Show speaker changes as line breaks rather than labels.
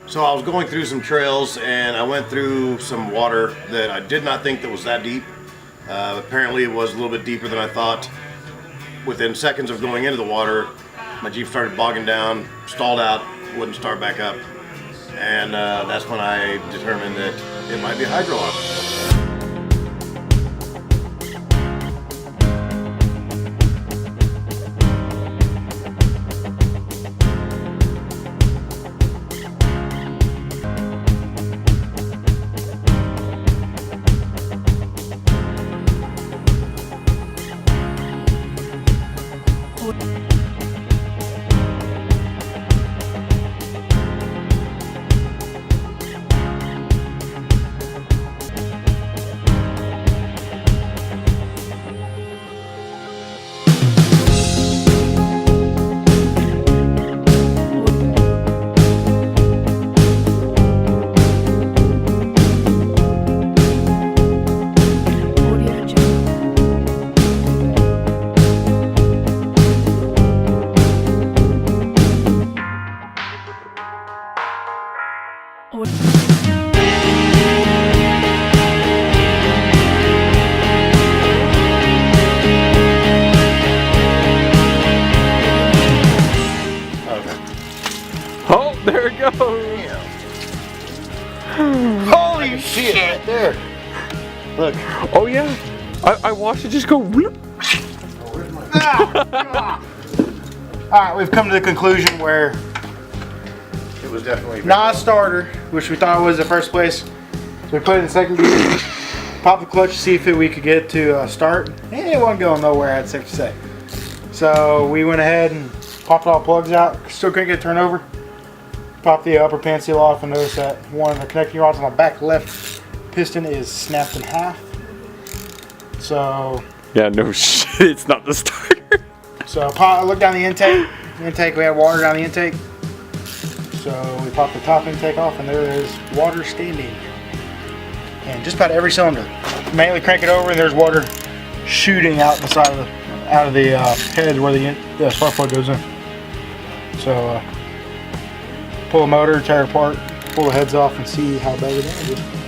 So I was going through some trails and I went through some water that I did not think that was that deep. Apparently it was a little bit deeper than I thought. Within seconds of going into the water, my Jeep started bogging down, stalled out, wouldn't start back up. And that's when I determined that it might be hydrolocked.
Oh, there it goes.
Holy shit! Right there. Look.
Oh yeah. I watched it just go whoop.
Alright, we've come to the conclusion where
It was definitely
non-starter, which we thought was the first place. So we put it in second gear, popped the clutch to see if we could get to start. And it wasn't going nowhere, I'd safe to say. So we went ahead and popped all plugs out. Still couldn't get it turned over. Popped the upper pan seal off and noticed that one of the connecting rods on the back left piston is snapped in half. So
Yeah, no shit. It's not the starter.
So I looked down the intake. We had water down the intake. So we popped the top intake off and there is water standing. And just about every cylinder. Mainly crank it over and there's water shooting out the side of the head where the spark plug goes in. So pull the motor, tear it apart, pull the heads off and see how bad the damage is.